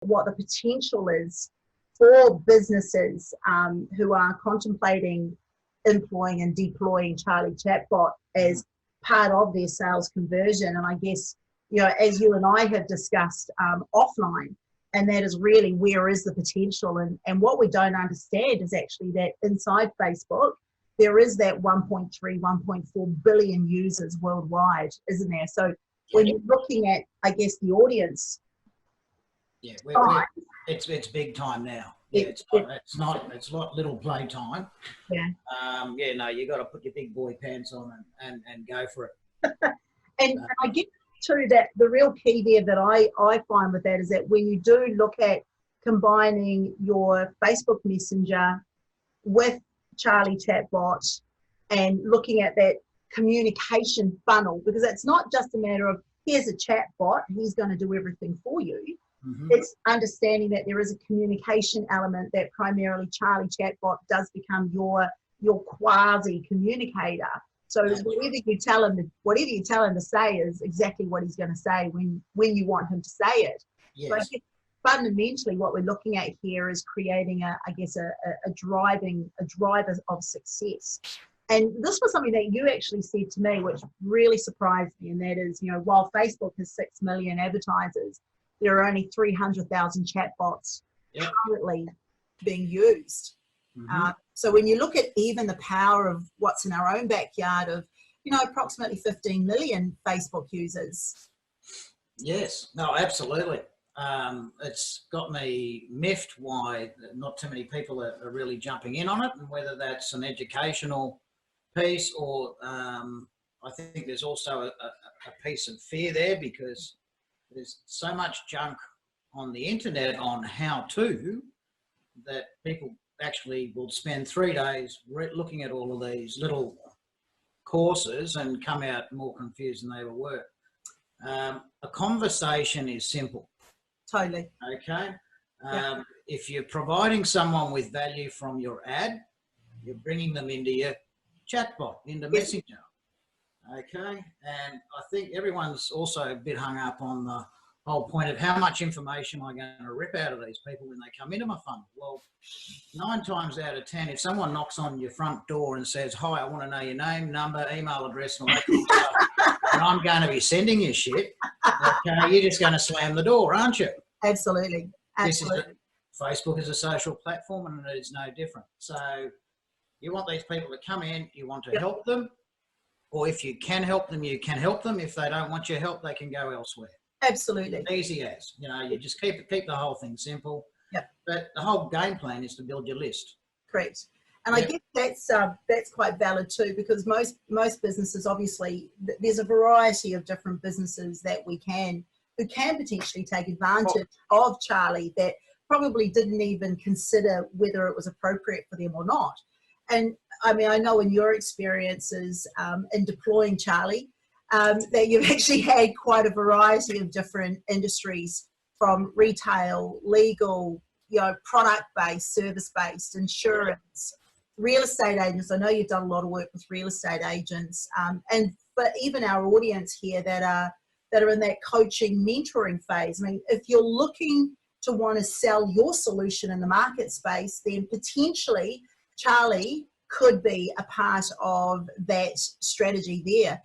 what the potential is for businesses who are contemplating employing and deploying Charlie Chatbot as part of their sales conversion. And I guess, you know, as you and I have discussed offline, and that is really where is the potential. And what we don't understand is actually that inside Facebook, there is that 1.3, 1.4 billion users worldwide, isn't there? So when you're looking at, I guess, the audience, yeah, it's big time now. Yeah, it's not little play time. Yeah. Yeah, no, you got to put your big boy pants on and go for it. And I get to that, the real key there that I find with that is that when you do look at combining your Facebook Messenger with Charlie Chatbot and looking at that communication funnel, because it's not just a matter of here's a chatbot, he's going to do everything for you. Mm-hmm. It's understanding that there is a communication element that primarily Charlie Chatbot does become your quasi communicator. So whatever you tell him to say is exactly what he's going to say when you want him to say it. Yes. So I guess fundamentally what we're looking at here is creating a driver of success. And this was something that you actually said to me, which really surprised me, and that is, you know, while Facebook has 6 million advertisers, there are only 300,000 chatbots currently being used. Mm-hmm. So when you look at even the power of what's in our own backyard of, you know, approximately 15 million Facebook users. Yes, no, absolutely. It's got me miffed why not too many people are really jumping in on it, and whether that's an educational piece or I think there's also a piece of fear there, because there's so much junk on the internet on how to that people actually will spend 3 days looking at all of these little courses and come out more confused than they ever were. A conversation is simple. Totally. Okay. If you're providing someone with value from your ad, you're bringing them into your chatbot, into Messenger. Okay. And I think everyone's also a bit hung up on the whole point of how much information am I going to rip out of these people when they come into my funnel. Well, 9 times out of 10, if someone knocks on your front door and says, hi, I want to know your name, number, email address, and all that kind of stuff, and I'm going to be sending you shit, okay, you're just going to slam the door, aren't you? Absolutely. Absolutely. Facebook is a social platform, and it is no different. So you want these people to come in, you want to help them, or if you can help them, you can help them. If they don't want your help, they can go elsewhere. Absolutely. Easy as, you know, you just keep the whole thing simple. Yep. But the whole game plan is to build your list. Correct. And I guess that's quite valid too, because most businesses, obviously, there's a variety of different businesses that who can potentially take advantage of Charlie that probably didn't even consider whether it was appropriate for them or not. And I mean, I know in your experiences in deploying Charlie, that you've actually had quite a variety of different industries, from retail, legal, you know, product-based, service-based, insurance, real estate agents. I know you've done a lot of work with real estate agents, but even our audience here that are in that coaching, mentoring phase. I mean, if you're looking to want to sell your solution in the market space, then potentially Charlie could be a part of that strategy there.